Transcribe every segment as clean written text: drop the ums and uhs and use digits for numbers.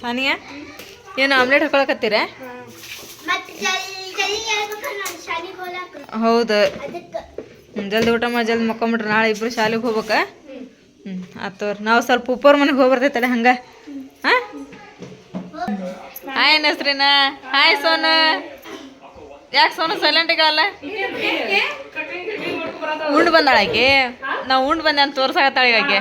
ಸಾನಿಯಾ ಏನು ಆಮ್ಲೆಟ್ ಹಾಕೊಳಕತ್ತೀರ? ಹೌದು, ಜಲ್ದಿ ಊಟ ಮಾಡಿ ಜಲ್ದಿ ಮಕ್ಕೊಂಬಿಟ್ರೆ ನಾಳೆ ಇಬ್ರು ಶಾಲೆಗೆ ಹೋಗ್ಬೇಕಾ? ಆತವ್ರಿ. ನಾವು ಸ್ವಲ್ಪ ಉಪ್ಪವ್ರ ಮನೆಗೆ ಹೋಗಿ ಬರ್ತೈತಲ್ಲ ಹಂಗ. ಹಾಂ, ಹಾಯ್ ನಸ್ರಿನಾ. ಹಾಯ್ ಸೋನು. ಯಾಕೆ ಸೋನು ಸೈಲೆಂಟಿಗಳಲ್ಲ? ಉಂಡು ಬಂದಾಳ ಆಕೆ. ನಾವು ಉಂಡು ಬಂದೆ ಅಂತ ತೋರ್ಸಾಕತ್ತಾಳ ಆಕೆ.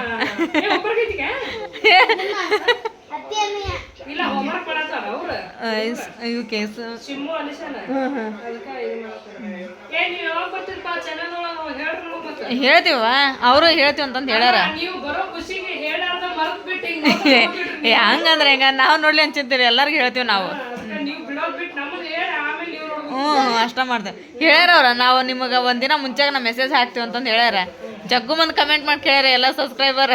ಹೇಳ್ತೀವ ಅವರು ಹೇಳ್ತೀವಿ ಅಂತಂದು ಹೇಳ್ಯಾರ. ಹಂಗಂದ್ರೆ ಹೆಂಗ ನಾವು ನೋಡ್ಲಿ ಅಂತಿರ್ತೀವಿ, ಎಲ್ಲರಿಗೂ ಹೇಳ್ತೀವಿ ನಾವು. ಅಷ್ಟ ಮಾಡ್ತೇವೆ ಹೇಳ್ಯಾರ ಅವ್ರ. ನಾವು ನಿಮಗೆ ಒಂದಿನ ಮುಂಚೆಗೆ ನಾ ಮೆಸೇಜ್ ಹಾಕ್ತೀವಿ ಅಂತಂದು ಹೇಳ್ಯಾರ. ಜಗ್ಗು ಮಂದಿ ಕಮೆಂಟ್ ಮಾಡಿ ಕೇಳ್ಯಾರ ಎಲ್ಲ ಸಬ್ಸ್ಕ್ರೈಬರ್.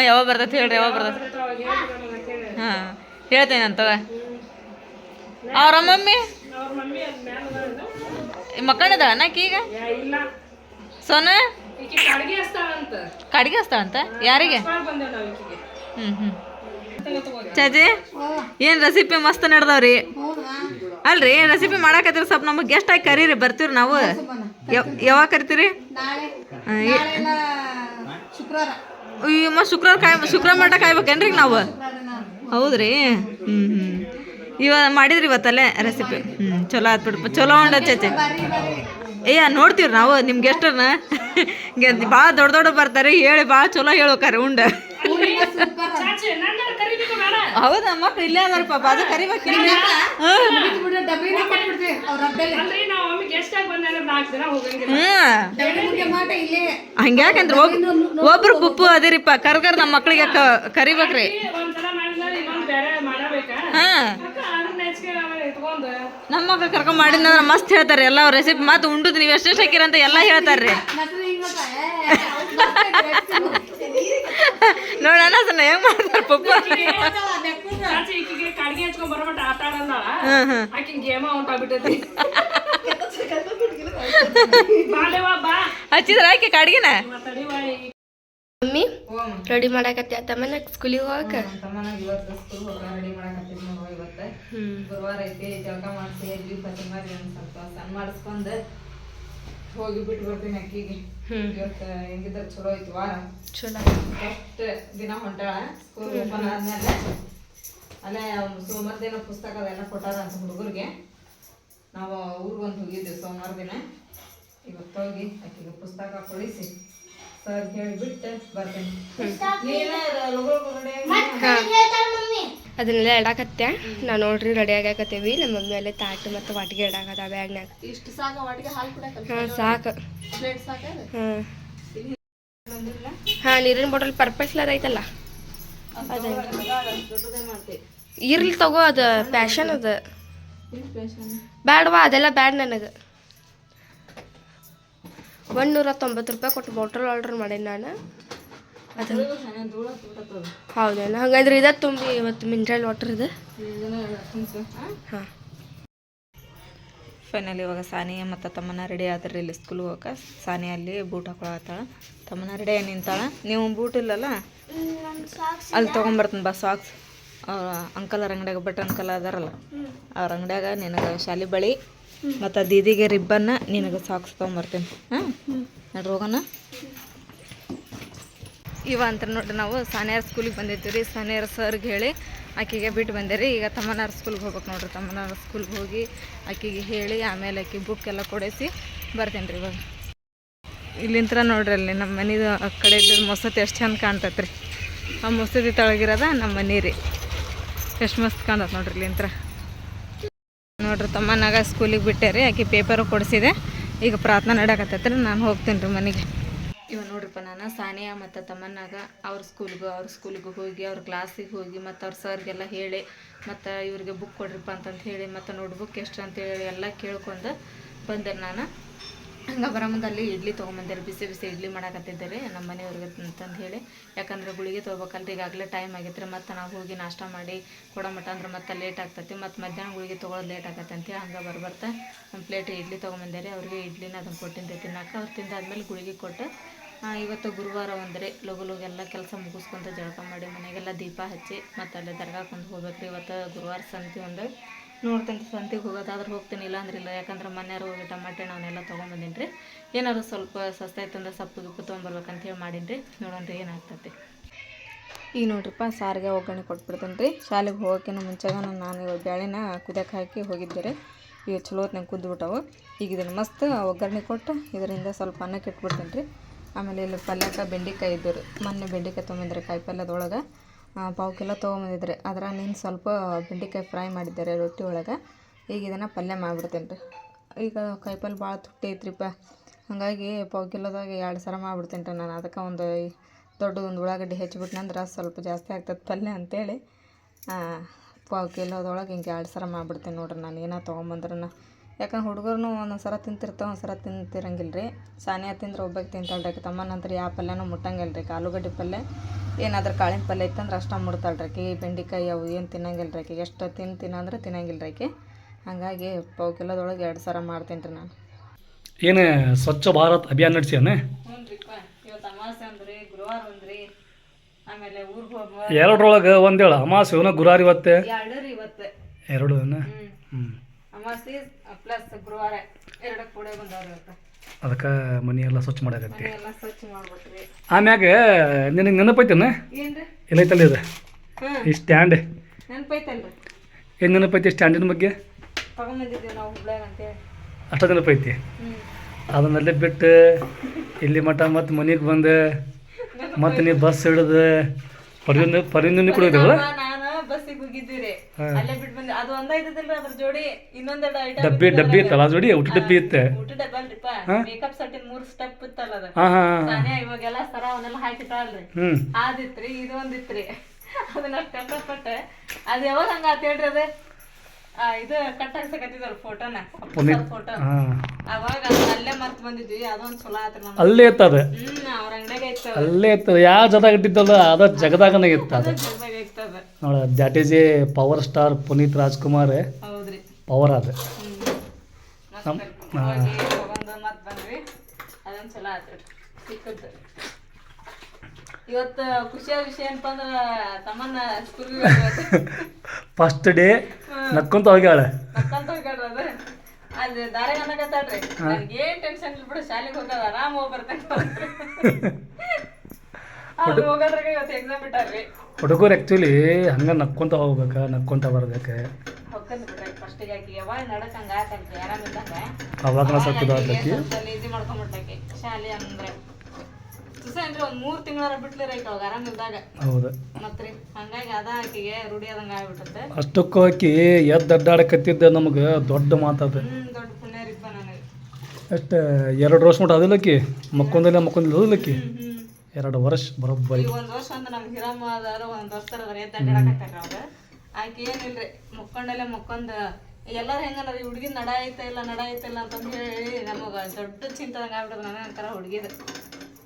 ಯಾವಾಗ ಬರ್ತೈತಿ ಹೇಳ್ರಿ, ಯಾವಾಗ ಬರ್ತೈತಿ? ಹಾಂ, ಹೇಳ್ತೇನೆ ಅಂತವ. ಅವ್ರ ಮಮ್ಮಿ ಮಕ್ಕಳಿದಾಳ ನಾಕಿ ಈಗ? ಸೋನ ಕಡ್ಗೆ ಹಚ್ತಾಳಂತ. ಯಾರಿಗೆ? ಚಾಚಿ ಏನು ರೆಸಿಪಿ ಮಸ್ತ್ ನಡೆದವ್ರಿ. ಅಲ್ರಿ ರೆಸಿಪಿ ಮಾಡಾಕತ್ತೀರಿ, ಸ್ವಲ್ಪ ನಮಗೆ ಗೆಸ್ಟ್ ಆಗಿ ಕರೀರಿ, ಬರ್ತೀವಿ ನಾವು. ಯಾವಾಗ ಕರಿತೀರಿ? ಶುಕ್ರವಾರ ಮಟ್ಟ ಕಾಯ್ಬೇಕೇನ್ರಿ ನಾವು? ಹೌದ್ರಿ. ಇವಾಗ ಮಾಡಿದ್ರಿ ಇವತ್ತಲ್ಲೇ ರೆಸಿಪಿ. ಚಲೋ ಆತ್ಬಿಡ್ಪ, ಚಲೋ ಉಂಡ ಚಾಚಿ. ನೋಡ್ತೀವ್ರಿ ನಾವು ನಿಮ್ಗೆ ಎಷ್ಟನ್ನ ಭಾಳ ದೊಡ್ಡ ದೊಡ್ಡ ಬರ್ತಾರೆ, ಹೇಳಿ ಭಾಳ ಚಲೋ ಹೇಳ್ಬೇಕಾರೆ ಉಂಡ. ಹೌದಾ, ಮಕ್ಳು ಇಲ್ಲೇ ಅದಾರಪ್ಪ, ಅದು ಕರಿಬೇಕು. ಹಂಗ್ಯಾಕಂದ್ರೆ ಒಬ್ರು ಪುಪ್ಪು ಅದಿರಿಪ್ಪ, ಕರ್ಕರ್ ನಮ್ಮ ಮಕ್ಳಿಗೆ ಕರಿಬೇಕ್ರಿ. ಹಾಂ, ನಮ್ಮ ಮಕ್ಳು ಕರ್ಕೊಂಡ್ ಮಾಡಿದ್ನಂದ್ರೆ ಮಸ್ತ್ ಹೇಳ್ತಾರೆ ಎಲ್ಲ ರೆಸಿಪಿ. ಮತ್ತೆ ಉಂಡುದು ನೀವು ಎಷ್ಟೆಷ್ಟು ಹಾಕಿರಂತ ಎಲ್ಲ ಹೇಳ್ತಾರ್ರಿ. ನೋಡೋಣ ಸಣ್ಣ ಹೆಂಗ್ ಮಾಡ್ತಾರ ಪಪ್ಪ. ಹಚ್ಚಿದ್ರ ಆಕೆ ಕಾಡ್ಗಿನ? ಮಮ್ಮಿ ರೆಡಿ ಮಾಡಾಕತ್ತಿ ತಮ್ಮನ ಸ್ಕೂಲಿಗೆ ಹೋಗಕ? ಗುರುವಾರ ಐತಿ, ಜಳಕ ಮಾಡಿಸಿ ಎಲ್ಲಿ ಪತಿ ಮಾಡಿ ಒಂದು ಸ್ವಲ್ಪ ಸಣ್ಣ ಮಾಡಿಸ್ಕೊಂಡು ಹೋಗಿ ಬಿಟ್ಟು ಬರ್ತೀನಿ ಅಕ್ಕಿಗೆ. ಇವತ್ತು ಹೆಂಗಿದ್ರೆ ಚಲೋ ಐತಿ ವಾರ. ಚಲೋ ಫಸ್ಟ್ ದಿನ ಹೊಂಟಾಳ ಸ್ಕೂಲ್ ಓಪನ್ ಆದ್ಮೇಲೆ. ಅಲ್ಲೇ ಸೋಮವಾರ ದಿನ ಪುಸ್ತಕ ಅದೆಲ್ಲ ಕೊಟ್ಟಾರ ಅಂತ ಹುಡುಗರಿಗೆ. ನಾವು ಊರಿಗೊಂದು ಹೋಗಿದ್ದೀವಿ ಸೋಮವಾರ ದಿನ. ಇವತ್ತು ಹೋಗಿ ಆಕೆಗೆ ಪುಸ್ತಕ ಕೊಡಿಸಿ ಸರ್ ಹೇಳಿಬಿಟ್ಟು ಬರ್ತೇನೆ. ಅದನ್ನೆಲ್ಲ ಇಡಾಕತ್ತೆ. ನಾವು ನೋಡ್ರಿ ರೆಡಿ ಆಗಾಕತ್ತೇವಿ. ನಮ್ಮ ಮಮ್ಮಿ ಅಲ್ಲೇ ತಾಟು ಮತ್ತು ವಾಟಿಗೆ ಇಡಾಕತ್ತ ಬ್ಯಾಗ್ನಾಗ. ಇಷ್ಟು ಸಾಕು ವಾಟಿಗೆ ಹಾಲು ಕುಡಕ? ಹಾಂ ಸಾಕು. ಹಾಂ ಹಾಂ, ನೀರಿನ ಬಾಟಲ್ ಪರ್ಪಲ್ ಕಲರ್ ಐತಲ್ಲ ಅದ ಇರ್ಲಿ ತಗೋ, ಅದು ಪ್ಯಾಷನ್ ಅದ. ಬ್ಯಾಡವಾ, ಅದೆಲ್ಲ ಬ್ಯಾಡ್ ನನಗೆ. 190 ರೂಪಾಯಿ ಕೊಟ್ಟು ಬಾಟಲ್ ಆರ್ಡ್ರ್ ಮಾಡೇನಿ ನಾನು. ಅದು ಹೌದೇನ? ಹಂಗಂದ್ರೆ ಇದ ತುಂಬಿ ಇವತ್ತು ಮಿನರಲ್ ವಾಟರ್ ಇದೆ. ಹಾಂ, ಫೈನಲಿ ಇವಾಗ ಸಾನಿಯಾ ಮತ್ತು ತಮ್ಮನ ರೆಡಿ ಆದ್ರಿ ಇಲ್ಲಿ ಸ್ಕೂಲ್ ಹೋಗಕ್ಕೆ. ಸಾನಿಯಾ ಅಲ್ಲಿ ಬೂಟ್ ಹಾಕೊಳತ್ತಾಳ, ತಮ್ಮನ ರೆಡಿ ನಿಂತಾಳ. ನೀವು ಬೂಟ್ ಇಲ್ಲಲ್ಲ ಅಲ್ಲಿ ತೊಗೊಂಬರ್ತೀನಿ ಬಾ ಸಾಕ್ಸ್. ಅವ್ರ ಅಂಕಲ್ ಅವ್ರ ಅಂಗಡಿಯಾಗ ಬಟ್ ಅಂಕಲ್ ಅದಾರಲ್ಲ ಅವ್ರ ಅಂಗಡಿಯಾಗ ನಿನಗೆ ಶಾಲಿ ಬಳಿ ಮತ್ತು ದೀದಿಗೆ ರಿಬ್ಬನ್ನ, ನಿನಗೆ ಸಾಕ್ಸ್ ತೊಗೊಂಬರ್ತೀನಿ. ಹಾಂ ನೋಡ್ರಿ ಹೋಗೋಣ. ಇವ ಅಂತ ನೋಡ್ರಿ ನಾವು ಸಾನಿಯಾರ ಸ್ಕೂಲಿಗೆ ಬಂದಿದ್ದೀವಿ ರೀ. ಸಾನಿಯಾರ ಸರ್ಗೆ ಹೇಳಿ ಆಕೆಗೆ ಬಿಟ್ಟು ಬಂದೇರಿ. ಈಗ ತಮ್ಮನಾರ ಸ್ಕೂಲ್ಗೆ ಹೋಗ್ಬೇಕು ನೋಡ್ರಿ. ತಮ್ಮನಾರ ಸ್ಕೂಲ್ಗೆ ಹೋಗಿ ಆಕೆಗೆ ಹೇಳಿ ಆಮೇಲೆ ಆಕೆ ಬುಕ್ ಎಲ್ಲ ಕೊಡಿಸಿ ಬರ್ತೇನೆ ರೀ. ಇವಾಗ ಇಲ್ಲಿಂತ್ರ ನೋಡ್ರಿ ಅಲ್ಲಿ ನಮ್ಮ ಮನೆದು ಆ ಕಡೆ ಇದ್ದ ಮಸೂತಿ ಎಷ್ಟು ಚಂದ ಕಾಣ್ತೈತೆ ರೀ. ಆ ಮಸೂತಿ ತೊಳಗಿರೋದ ನಮ್ಮ ಮನೆ ರೀ. ಎಷ್ಟು ಮಸ್ತ್ ಕಾಣ್ತೈತೆ ನೋಡ್ರಿ ಇಲ್ಲಿಂತ್ರ. ನೋಡ್ರಿ ತಮ್ಮನಾಗ ಸ್ಕೂಲಿಗೆ ಬಿಟ್ಟೆ ರೀ. ಆಕೆ ಪೇಪರು ಕೊಡಿಸಿದೆ. ಈಗ ಪ್ರಾರ್ಥನೆ ನಡೆಯಕತ್ತೈತೆ ರೀ. ನಾನು ಹೋಗ್ತೀನಿ ರೀ ಮನೆಗೆ. ಇವಾಗ ನೋಡ್ರಿಪ್ಪ, ನಾನು ಸಾನಿಯಾ ಮತ್ತು ತಮ್ಮನಾಗ ಅವ್ರ ಸ್ಕೂಲಿಗೆ ಹೋಗಿ ಅವ್ರ ಕ್ಲಾಸಿಗೆ ಹೋಗಿ ಮತ್ತು ಅವ್ರ ಸರ್ಗೆಲ್ಲ ಹೇಳಿ ಮತ್ತು ಇವ್ರಿಗೆ ಬುಕ್ ಕೊಡ್ರಿಪ್ಪ ಅಂತಂತ ಹೇಳಿ ಮತ್ತು ನೋಟ್ಬುಕ್ ಎಷ್ಟು ಅಂತೇಳಿ ಎಲ್ಲ ಕೇಳ್ಕೊಂಡು ಬಂದೆ ನಾನು. ಹಂಗೆ ಬರೋಮಂದು ಅಲ್ಲಿ ಇಡ್ಲಿ ತೊಗೊಂಬಂದಿರಿ. ಬಿಸಿ ಬಿಸಿ ಇಡ್ಲಿ ಮಾಡಾಕತ್ತಿದ್ದೆ ರೀ ನಮ್ಮ ಮನೆಯವ್ರಿಗೆ ಅಂತಂದು ಹೇಳಿ. ಯಾಕಂದ್ರೆ ಗುಳಿಗೆ ತೊಗೋಬೇಕಲ್ರಿ, ಈಗಾಗಲೇ ಟೈಮ್ ಆಗೈತೆ ರೀ. ಮತ್ತು ನಾವು ಹೋಗಿ ನಾಷ್ಟ ಮಾಡಿ ಕೊಡೋ ಮಟ್ಟ ಅಂದ್ರೆ ಮತ್ತೆ ಲೇಟ್ ಆಗ್ತೈತಿ. ಮತ್ತು ಮಧ್ಯಾಹ್ನ ಗುಳಿಗೆ ತೊಗೊಳೋದು ಲೇಟ್ ಆಗತ್ತೆ ಅಂತೇಳಿ ಹಂಗೆ ಬರ್ತಾ ಒಂದು ಪ್ಲೇಟ್ ಇಡ್ಲಿ ತೊಗೊಂಬಂದೆ ರೀ. ಅವ್ರಿಗೆ ಇಡ್ಲಿನ ಅದನ್ನು ಕೊಟ್ಟಿದ್ದೆ ತಿನ್ನಕ್ಕೆ. ಅವ್ರು ತಿಂದಾದ್ಮೇಲೆ ಗುಳಿಗೆ ಕೊಟ್ಟು ಇವತ್ತು ಗುರುವಾರ ಅಂದರೆ ಲಗು ಎಲ್ಲ ಕೆಲಸ ಮುಗಿಸ್ಕೊಂತ ಜಳಕ ಮಾಡಿ ಮನೆಗೆಲ್ಲ ದೀಪ ಹಚ್ಚಿ ಮತ್ತು ಅಲ್ಲಿ ದರ್ಗಾಕೊಂದು ಹೋಗ್ಬೇಕ್ರಿ. ಇವತ್ತು ಗುರುವಾರ ಸಂತೆ ಒಂದು ನೋಡ್ತಂತ ಸಂತೆಗೆ ಹೋಗೋದಾದ್ರೆ ಹೋಗ್ತೀನಿ, ಇಲ್ಲ ಅಂದ್ರೆ ಇಲ್ಲ. ಯಾಕಂದ್ರೆ ಮನೆಯವ್ರು ಹೋಗಿ ಟಮಾಟೆ ಅವನ್ನೆಲ್ಲ ತೊಗೊಂಬಂದೀನಿ ರೀ. ಏನಾದ್ರು ಸ್ವಲ್ಪ ಸಸ್ತ ಐತಂದ್ರೆ ಸೊಪ್ಪು ಗಿಪ್ಪು ತೊಗೊಂಬರ್ಬೇಕಂತೇಳಿ ಮಾಡೀನಿ ರೀ. ನೋಡೋಣ್ರಿ ಏನಾಗ್ತೈತಿ. ಈಗ ನೋಡ್ರಿಪ್ಪ ಸಾರಿಗೆ ಒಗ್ಗರಣೆ ಕೊಟ್ಬಿಡ್ತೇನೆ ರೀ. ಶಾಲೆಗೆ ಹೋಗೋಕ್ಕಿಂತ ಮುಂಚೆಗೆ ನಾನು ಇವಾಗ ಬೇಳೆನ ಕುದಿಯಕ್ಕೆ ಹಾಕಿ ಹೋಗಿದ್ದೆ ರೀ. ಈಗ ಚಲೋ ಹೊತ್ನಾಗ ಕುದ್ಬಿಟ್ಟವು. ಈಗ ಇದನ್ನು ಮಸ್ತ್ ಒಗ್ಗರಣೆ ಕೊಟ್ಟು ಇದರಿಂದ ಸ್ವಲ್ಪ ಅನ್ನಕ್ಕೆ ಇಟ್ಬಿಡ್ತೇನೆ ರೀ. ಆಮೇಲೆ ಇಲ್ಲಿ ಪಲ್ಯಕ್ಕೆ ಬೆಂಡೆಕಾಯಿ ಇದ್ದು ರೀ. ಮೊನ್ನೆ ಬೆಂಡೆಕಾಯಿ ತೊಗೊಂಬಂದ್ರೆ ಕಾಯಿ ಪಲ್ಯದೊಳಗೆ ಪಾವು ಕಿಲೋ ತೊಗೊಂಬಂದಿದ್ರಿ. ಅದ್ರ ನೀನು ಸ್ವಲ್ಪ ಬೆಂಡೆಕಾಯಿ ಫ್ರೈ ಮಾಡಿದ್ದಾರೆ ರೊಟ್ಟಿ ಒಳಗೆ. ಈಗ ಇದನ್ನು ಪಲ್ಯ ಮಾಡಿಬಿಡ್ತೇನೆ ರೀ. ಈಗ ಕಾಯಿ ಪಲ್ಯ ಭಾಳ ತುಟ್ಟಿ ಐತ್ರಿಪ್ಪ, ಹಾಗಾಗಿ ಪಾವು ಕಿಲೋದಾಗ 2 ಸರ ಮಾಡಿಬಿಡ್ತೇನೆ ರೀ ನಾನು. ಅದಕ್ಕೆ ಒಂದು ದೊಡ್ಡದೊಂದು ಉಳ್ಳಾಗಡ್ಡಿ ಹೆಚ್ಚಿಬಿಟ್ನಂದ್ರೆ ಸ್ವಲ್ಪ ಜಾಸ್ತಿ ಆಗ್ತದೆ ಪಲ್ಯ ಅಂತೇಳಿ ಪಾವು ಕಿಲೋದೊಳಗೆ ಹಿಂಗೆ 2 ಸರ ಮಾಡಿಬಿಡ್ತೇನೆ ನೋಡ್ರಿ ನಾನು. ಏನೋ ತೊಗೊಂಬಂದ್ರೂ ಯಾಕಂದ್ರೆ ಹುಡುಗರು ಒಂದೊಂದು ಸರ ತಿಂತಿರ್ತಾವೆ, ಒಂದು ಸರ ತಿಂತಿರಂಗಿಲ್ಲ ರೀ. ಸಾನಿಯಾ ತಿಂದ್ರೆ ಒಬ್ಬಕ್ಕೆ ತಿಂತಾಳ್ರಿ. ತಮ್ಮ ನಂತರ ಯಾವ ಪಲ್ಯನೂ ಮುಟ್ಟಂಗಿಲ್ಲ ರೀ. ಆಲೂಗಡ್ಡೆ ಪಲ್ಯ ಏನಾದ್ರೂ ಕಾಳಿನ ಪಲ್ಯ ಇತ್ತಂದ್ರೆ ಅಷ್ಟು ಮುಡ್ತಾಳ್ರಿ ಆಕೆ. ಬೆಂಡೆಕಾಯಿ ಅವು ಏನು ತಿನ್ನಂಗಿಲ್ಲ ರೀ ಆಕೆಗೆ. ಎಷ್ಟು ತಿನ್ನಂದ್ರೆ ತಿನ್ನಂಗಿಲ್ಲ ರೀ ಆಕೆ. ಹಾಗಾಗಿ ಪಾವು ಕಿಲೋದೊಳಗೆ 2 ಸರ ಮಾಡ್ತೀನಿ ರೀ ನಾನು. ಏನು ಸ್ವಚ್ಛ ಭಾರತ್ ಅಭಿಯಾನ ನಡೆಸ್ಯಾನ? ಹ್ಞೂ ರೀಪ್ಪ, ಇವತ್ತು ಅಮಾವಾಸ್ಯೆ ಅಂದ್ರಿ, ಗುರುವಾರ ಅಂದ್ರಿ, ಆಮೇಲೆ ಊರಿಗೆ ಹೋಗುವ ಎರಡರೊಳಗೆ ಒಂದೇಳು ಅಮಾವಾಸ್ಯೆ ಗುರುವಾರ ಇವತ್ತು 2 ರೀ ಇವತ್ತು. 2 ಅಮಾವಾಸ್ಯೆ ಪ್ಲಸ್ ಗುರುವಾರ 2 ಕೂಡ ಬಂದವ್ರಿ ಇವತ್ತು. ಅದಕ್ಕೆ ಮನೆಯೆಲ್ಲ ಸ್ವಚ್ಛ ಮಾಡಾಕತ್ತಿ. ಎಲ್ಲ ಸ್ವಚ್ಛ ಮಾಡ್ಬೇಕ್ರಿ. ಆಮ್ಯಾಗ ನಿನಗೆ ನೆನಪೈತೇನ? ಏನ್ರಿ? ಏನೈತಲ್ಲ ಇದು ಈ ಸ್ಟ್ಯಾಂಡ್ ನೆನಪೈತಲ್ರಿ? ಏನು ನೆನಪೈತಿ ಸ್ಟ್ಯಾಂಡಿನ ಬಗ್ಗೆ? ತಗೊಂಬಂದಿದ್ದೀವಿ ನಾವು ಹುಬ್ಳ್ಯಾಗ ಅಂತೇಳಿ. ಅಷ್ಟ ನೆನಪೈತಿ. ಅದನ್ನಲ್ಲೇ ಬಿಟ್ಟು ಇಲ್ಲಿ ಮಠ ಮತ್ತು ಮನೆಗೆ ಬಂದು ಮತ್ತು ನೀವು ಬಸ್ ಹಿಡಿದು ಪರಿಂದ ಕೂಡ ಇದಾವಲ್ಲ. ನಾನು ಬಸ್ಸಿಗೆ ಹೋಗಿದ್ವಿ ರೀ, ಅಲ್ಲೇ ಬಿಟ್ಟು ಬಂದೆ. ಅದು ಒಂದ ಇದ್ದದಿಲ್ರಿ ಅದ್ರ ಜೋಡಿ ಇನ್ನೊಂದೆರಡು ಐಟಮ್ ಡಬ್ಬಿ ಇತ್ತಲ್ಲ ಜೋಡಿ ಊಟ ಡಬ್ಬಿ ಇತ್ತು. ಊಟ ಡಬ್ಬ ಅಲ್ರಿಪ್ಪ, ಮೇಕಪ್ ಸೆಟ್ಟಿನ 3 ಸ್ಟೆಪ್ ಇತ್ತಲ್ಲ ಅದು. ಸಾನಿಯಾ ಇವಾಗೆಲ್ಲ ಸರ ಅವನ್ನೆಲ್ಲ ಹಾಕಿಟ್ಟಾಳ್ರಿ. ಅದಿತ್ರಿ, ಇದು ಒಂದಿತ್ರಿ. ಅದನ್ನ ಕಷ್ಟಪಟ್ಟೆ ಅದು ಯಾವಾಗ ಹಂಗ ಆತ ಹೇಳ್ರಿ. ಅದು ಇದು ಕಟ್ ಹಾಕ್ಸಕತ್ತಿದ್ರು ಫೋಟೋನ, ಫೋಟೋ. ಅವಾಗ ಅಲ್ಲೇ ಮರ್ತ್ ಬಂದಿದ್ವಿ. ಅದೊಂದು ಚಲೋ ಆತ್ರಿ ನಮ್ಗೆ. ಅಲ್ಲೇ ಇತ್ತದ. ಅವ್ರ ಅಂಗಡಿಯಾಗ ಇತ್ತು. ಅಲ್ಲೇ ಇತ್ತು. ಯಾವ ಜಗದಾಗ ಇಟ್ಟಿದ್ದಲ್ಲ ಅದ ಜಗದಾಗನೇ ಇತ್ತು ಅದು. ಇರ್ತದ ನೋಡ, that is A power star Puneeth Rajkumar. ಹೌದ್ರಿ, ಪವರ್ ಅದು. ತಗೊಂಡು ಮತ್ ಬಂದ್ವಿ. ಅದೊಂದು ಚಲೋ ಆತ್ರಿ ಸಿಕ್ಕದ್ದು. ಇವತ್ತು ಖುಷಿಯಾದ ವಿಷಯ ಏನಪ್ಪ ಅಂದ್ರೆ ತಮ್ಮನ್ನ ಸ್ಕೂಲ್ಗೆ ಫಸ್ಟ್ ಡೇ ನಕ್ಕೊಂತ ಹೋಗ್ಯಾಳ. ನಕ್ಕಂತ ಹೋಗ್ಯಾಡ್ರಿ. ಅದು ಅಲ್ಲಿ ದಾರ್ಯಾಗ ಅನ್ನಕತ್ತಾಳ್ರಿ, ನನಗೇನ್ ಟೆನ್ಷನ್ ಇಲ್ಲ ಬಿಡು, ಶಾಲೆಗೆ ಹೋಗೋದು ಆರಾಮ ಹೋಗಿ ಬರ್ತೇನೆ. ಅವ್ರು ಹೋಗೋದ್ರಾಗ ಇವತ್ತು ಎಕ್ಸಾಮ್ ಬಿಟ್ಟಾರ್ರಿ. ಹುಡುಗರು ಆ್ಯಕ್ಚುಲಿ ಹಂಗೆ ನಕ್ಕೊಂತ ಹೋಗ್ಬೇಕು, ನಕ್ಕೊಂತ ಬರ್ಬೇಕು. ಹೊಕ್ಕಂದು ಬಿಟ್ರಿ ಫಸ್ಟಿಗೆ. ಆಕಿ ಯಾವಾಗ ನಡಕ್ ಹಂಗೆ ಆತಲ್ರಿ ಆರಾಮಿದ್ದಂಗೆ. ಅವಾಗ ಸ್ವಲ್ಪ ಈಜಿ ಮಾಡ್ಕೊಂಬಿಟ್ಟಾಕಿ ಶಾಲೆ ಅಂದ್ರೆ ಅಂದ್ರೆ ಒಂದ್ 3 ತಿಂಗಳ ಬಿಟ್ಲಿರ ಅವಾಗ ಆರಾಮಿದ್ದಾಗ. ಹೌದು ಮತ್ರಿ ಹಂಗಾಗಿ ಅದ ಆಕಿಗೆ ರೂಢಿ ಆದಂಗ ಆಗ್ಬಿಟ್ಟತ್ತೆ. ಅಷ್ಟಕ್ಕೂ ಆಕಿ ಎದ್ದು ಅಡ್ಡಾಡಕತ್ತಿದ್ದ ನಮ್ಗೆ ದೊಡ್ಡ ಮಾತದ. ದೊಡ್ಡ ಪುಣ್ಯ ರೀಪ ನನಗೆ. ಎಷ್ಟು 2 ವರ್ಷ ಮಟ್ಟ ಅದಿಲ್ಲಕ್ಕಿ ಮಕ್ಕೊಂದಿಲ್ಲ ಓದಿಲ್ಲಕ್ಕಿ 2 ವರ್ಷ ಬರೋಬ್ಬರಿ. 1 ವರ್ಷ ಅಂದ್ರೆ ನಮ್ಗೆ ಹಿರಮ್ಮ ಅದಾರ 1 ವರ್ಷ ಅದಾರ ಎದ್ದು ಅಡ್ಡಾಡಕತ್ತಾರ ಅವ್ರು. ಆಕೆ ಏನಿಲ್ರಿ ಮುಕ್ಕೊಂಡಲ್ಲೇ ಮುಕ್ಕೊಂಡ್ ಎಲ್ಲಾರು ಹೆಂಗಲ್ಲ ಹುಡುಗಿ ನಡ ಐತಿಲ್ಲ ಅಂತಂದು ಹೇಳಿ ನಮಗೆ ದೊಡ್ಡ ಚಿಂತದಂಗ ಆಗ್ಬಿಟ್ಟದ. ನನಗೆ ಅಂತಾರ ಹುಡುಗಿದ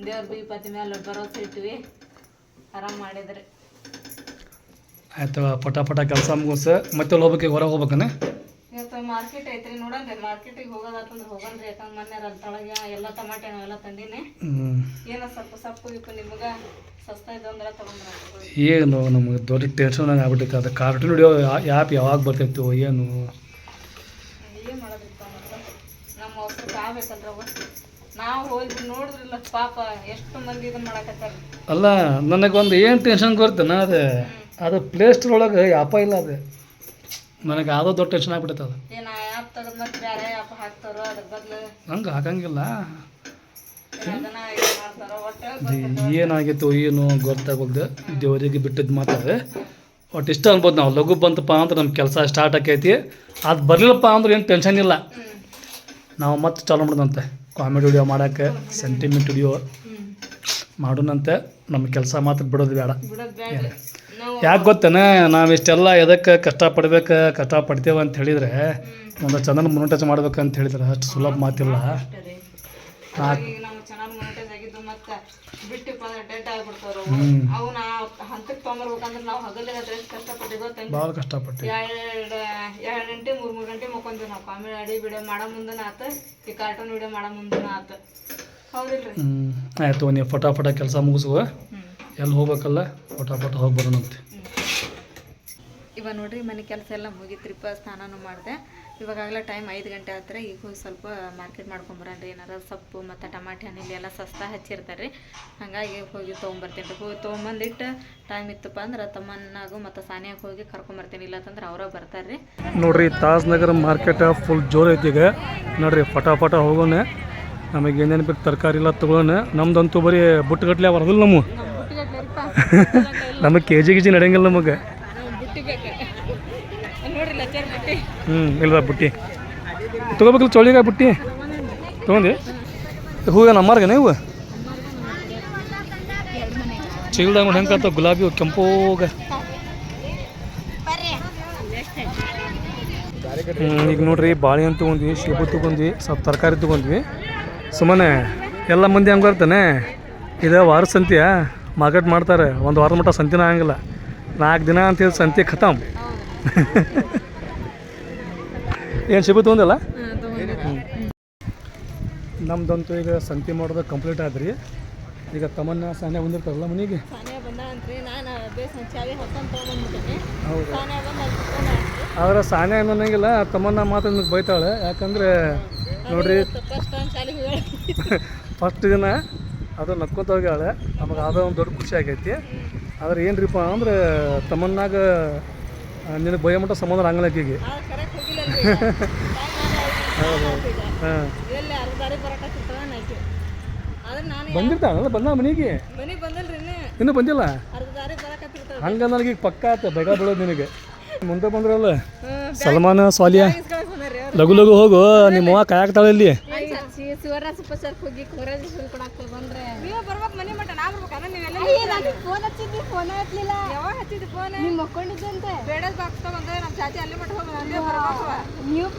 ದೇವ್ರ ಬೀಪತಿ ಮೇಲೆ ಭರೋಸೆ ಇಟ್ವಿ, ಆರಾಮ್ ಮಾಡಿದ್ರಿ. ಆಯ್ತು, ಪಟ ಕೆಲಸ ಮುಗಿಸ ಮತ್ತೆ ಹೋಗ್ಬೇಕು, ಹೊರಗೆ ಹೋಗ್ಬೇಕನ. ಇವತ್ತು ಮಾರ್ಕೆಟ್ ಐತ್ರಿ, ನೋಡನ್ರಿ ಮಾರ್ಕೆಟಿಗೆ ಹೋಗೋದಾತಂದ್ರೆ ಹೋಗನ್ರಿ. ಯಾಕಂದ್ರೆ ಮೊನ್ನೆ ಅಲ್ಲಿ ತಳಗ ಎಲ್ಲ ಟಮಾಟೆ ನಾವೆಲ್ಲ ತಂದೀನಿ. ಏನೋ ಸ್ವಲ್ಪ ಸೊಪ್ಪು ಗಿಪ್ಪು ನಿಮ್ಗೆ ಸಸ್ತಾ ಇದ್ದಂದ್ರೆ ತಗೊಂಡ್ರ. ಏನು ನಮ್ಗೆ ದೊಡ್ಡ ಟೆನ್ಷನ್ ಆಗ್ಬಿಟ್ಟೈತೆ. ಅದು ಕಾರ್ಟೂನ್ ವಿಡಿಯೋ ಆ್ಯಪ್ ಯಾವಾಗ ಬರ್ತೈತು ಏನು ಮಾಡೋದ್ರಿಪ್ಪ. ಮತ್ತೆ ನಮ್ಮ ಅವಸರಕ್ಕೆ ಆಗ್ಬೇಕಲ್ರ. ನಾವು ಹೋಗಿ ನೋಡಿದ್ರಲ್ಲ ಪಾಪ ಎಷ್ಟು ಮಂದಿ ಇದನ್ನ ಮಾಡಕತ್ತಾರ. ಅಲ್ಲ, ನನಗೊಂದು ಏನು ಟೆನ್ಷನ್ ಗೊತ್ತೇನ, ಅದು ಪ್ಲೇ ಸ್ಟೋರ್ ಒಳಗೆ ಆ್ಯಪ ಇಲ್ಲ. ಅದು ನನಗೆ ಯಾವುದೋ ದೊಡ್ಡ ಟೆನ್ಷನ್ ಆಗ್ಬಿಟ್ಟೈತೆ. ಅದು ಏನು ಆ್ಯಪ್ ತೆಗೆದು ಮತ್ತೆ ಬೇರೆ ಆ್ಯಪ್ ಹಾಕ್ತಾರೋ, ಅದ್ರ ಬದಲು ಹಂಗೆ ಹಾಕಂಗಿಲ್ಲ. ಅದನ್ನ ಇದು ಮಾಡ್ತಾರೋ. ಒಟ್ಟು ಏನಾಗಿತ್ತು ಏನು ಗೊತ್ತಾಗೋದು, ದೇವರಿಗೆ ಬಿಟ್ಟಿದ್ದು ಮಾತಾಡ್ರೆ ಒಟ್ಟು ಇಷ್ಟ ಅನ್ಬೋದು. ನಾವು ಲಘು ಬಂತಪ್ಪ ಅಂದ್ರೆ ನಮ್ಮ ಕೆಲಸ ಸ್ಟಾರ್ಟ್ ಆಕೈತಿ. ಅದು ಬರಲಿಲ್ಲಪ್ಪ ಅಂದ್ರೆ ಏನು ಟೆನ್ಷನ್ ಇಲ್ಲ. ನಾವು ಮತ್ತೆ ಚಾಲೂ ಮಾಡೋದಂತೆ ಕಾಮಿಡಿ ವಿಡಿಯೋ ಮಾಡೋಕ್ಕೆ, ಸೆಂಟಿಮೆಂಟ್ ವಿಡಿಯೋ ಮಾಡೋಣಂತೆ. ನಮ್ಮ ಕೆಲಸ ಮಾತ್ರ ಬಿಡೋದು ಬೇಡ. ಯಾಕೆ ಗೊತ್ತೇನೆ, ನಾವು ಇಷ್ಟೆಲ್ಲ ಎದಕ್ಕೆ ಕಷ್ಟಪಡ್ತೇವೆ ಅಂತ ಹೇಳಿದರೆ ಒಂದು ಚಂದನ ಮೊನಿಟೈಸ್ ಮಾಡ್ಬೇಕಂತ ಹೇಳಿದ್ರೆ ಅಷ್ಟು ಸುಲಭ ಮಾತಿಲ್ಲ. ಭಾಳ ಕಷ್ಟಪಟ್ಟು 2 ಗಂಟೆ 3 ಗಂಟೆ ಮುಕ್ಕೊಂತೀವಿ ನಾವು. ಕಾಮಿಡಿ ವಿಡಿಯೋ ಮಾಡೋ ಮುಂದನ ಆತ, ಈ ಕಾರ್ಟೂನ್ ವಿಡಿಯೋ ಮಾಡೋ ಮುಂದನ ಆತ. ಹೌದಿಲ್ರಿ ಆಯಿತು ನೀವು ಫಟಾಫಟ ಕೆಲಸ ಮುಗಿಸುವ ಎಲ್ಲಿ ಹೋಗ್ಬೇಕಲ್ಲ ಫಟಾಫಟ ಹೋಗಿ ಬರೋಣಂತೆ. ಇವಾಗ ನೋಡ್ರಿ ಮನೆ ಕೆಲಸ ಎಲ್ಲ ಮುಗಿತ್ರಿಪ್ಪ, ಸ್ನಾನನೂ ಮಾಡಿದೆ. ಇವಾಗಲೇ ಟೈಮ್ 5 ಗಂಟೆ ಆದ್ರೆ ಈಗ ಹೋಗಿ ಸ್ವಲ್ಪ ಮಾರ್ಕೆಟ್ ಮಾಡ್ಕೊಂಬರ್ರಿ. ಏನಾರ ಸೊಪ್ಪು ಮತ್ತು ಟಮಾಟಿ ಹಣ್ಣು ಇಲ್ಲಿ ಎಲ್ಲ ಸಸ್ತಾ ಹಚ್ಚಿರ್ತಾರೆ ರೀ, ಹಾಗಾಗಿ ಹೋಗಿ ತೊಗೊಂಬರ್ತೀನಿ ರೀ. ಹೋಗಿ ತೊಗೊಂಬಂದಿಟ್ಟು ಟೈಮ್ ಇತ್ತಪ್ಪ ಅಂದ್ರೆ ತಮ್ಮನ್ನಾಗು ಮತ್ತು ಸಾನಿಯಾಗ ಹೋಗಿ ಕರ್ಕೊಂಬರ್ತೀನಿ, ಇಲ್ಲಂತಂದ್ರೆ ಅವರ ಬರ್ತಾರೆ ರೀ. ನೋಡ್ರಿ ತಾಜ್ ನಗರ ಮಾರ್ಕೆಟ್ ಫುಲ್ ಜೋರು ಐತಿ ಈಗ. ನೋಡ್ರಿ ಫಟಾಫಟ ಹೋಗೋಣ, ನಮಗೆ ಏನೇನು ಬೇಕು ತರಕಾರಿ ಎಲ್ಲ ತೊಗೊಳ್ಳೋಣ. ನಮ್ದಂತೂ ಬರೀ ಬುಟ್ಟಗಟ್ಲೆ ಬರೋದಿಲ್ಲ ನಮಗೆ ಕೆ ಜಿ ನಡೆಯಂಗಿಲ್ಲ ನಮಗೆ. ಬುಟ್ಟಿ ಬೇಕು ನೋಡ್ರಿ, ಲಚ್ಚರ್ ಬುಟ್ಟಿ. ಇಲ್ವಾ ಬುಟ್ಟಿ ತೊಗೋಬೇಕಲ್ಲ, ಚೌಳಿಗಾಯಿ ಬುಟ್ಟಿ ತೊಗೊಂಡು ಹೂವು ನಮ್ಮಾರ್ಗನೇ ಹೂವು ಚೀಲ್ದಾಗ ನೋಡಿ ಹೆಂಗೆ ಕಾಣ್ತಾವೆ ಗುಲಾಬಿ ಹೂವು ಕೆಂಪೋಗ. ಈಗ ನೋಡ್ರಿ ಬಾಳೆಹಣ್ಣು ತೊಗೊಂಡ್ವಿ, ಸೇಬು ತೊಗೊಂಡ್ವಿ, ಸ್ವಲ್ಪ ತರಕಾರಿ ತೊಗೊಂಡ್ವಿ. ಸುಮ್ಮನೆ ಎಲ್ಲ ಮಂದಿ ಹಂಗೆ ಬರ್ತಾನೆ. ಇದು ವಾರ ಸಂತೆಯ ಮಾರ್ಕೆಟ್ ಮಾಡ್ತಾರೆ, ಒಂದು ವಾರದ ಮಟ್ಟ ಸಂತಿನ ಆಗಂಗಿಲ್ಲ. 4 ದಿನ ಅಂತೇಳಿ ಸಂತೆ ಖತಮ್. ಏನು ಸೇಬು ತೊಗೊಂಡಲ್ಲ. ನಮ್ದಂತೂ ಈಗ ಸಂತೆ ಮಾಡೋದು ಕಂಪ್ಲೀಟ್ ಆದ್ರಿ. ಈಗ ತಮ್ಮನ್ನ ಸಾನ್ಯ ಬಂದಿರ್ತಾರಲ್ಲ ಮನೆಗೆ. ಹೌದು, ಆದ್ರೆ ಸಾನ್ಯ ಅನ್ನೋಂಗಿಲ್ಲ, ತಮ್ಮನ್ನ ಮಾತ್ರ ನಿಮಗೆ ಬೈತಾಳೆ. ಯಾಕಂದರೆ ನೋಡ್ರಿ ಫಸ್ಟ್ ದಿನ ಅದು ನಕ್ಕೊಂತ ಹೋಗ್ಯಾಳೆ, ನಮಗೆ ಅದೋ ಒಂದು ದೊಡ್ಡ ಖುಷಿ ಆಗೈತಿ. ಆದ್ರೆ ಏನ್ರಿಪ್ಪ ಅಂದ್ರೆ ತಮ್ಮನ್ನಾಗ ನಿನಗೆ ಬೈಯೋ ಮಟ್ಟ ಸಂಬಂಧ ಆಗಲ್ಲ ಆಕೆಗೆ. ಹಾಂ ಬಂದಿರ್ತಾಳಲ್ಲ, ಬಂದ ಮನೆಗೆ ಇನ್ನೂ ಬಂದಿಲ್ಲ. ಹಂಗೆ ನನಗೆ ಈಗ ಪಕ್ಕ ಆತ ಬೇಗ ಬೀಳೋದು ನಿನಗೆ. ಮುಂದೆ ಬಂದ್ರಲ್ಲ ಸಲ್ಮಾನ್ ಸ್ವಾಲಿಯಾ, ಲಘು ಲಘು ಹೋಗು, ನಿಮ್ಮ ಅವ್ವ ಕಾಯಾಕ್ತಾಳೆ ಇಲ್ಲಿ. ನೀವು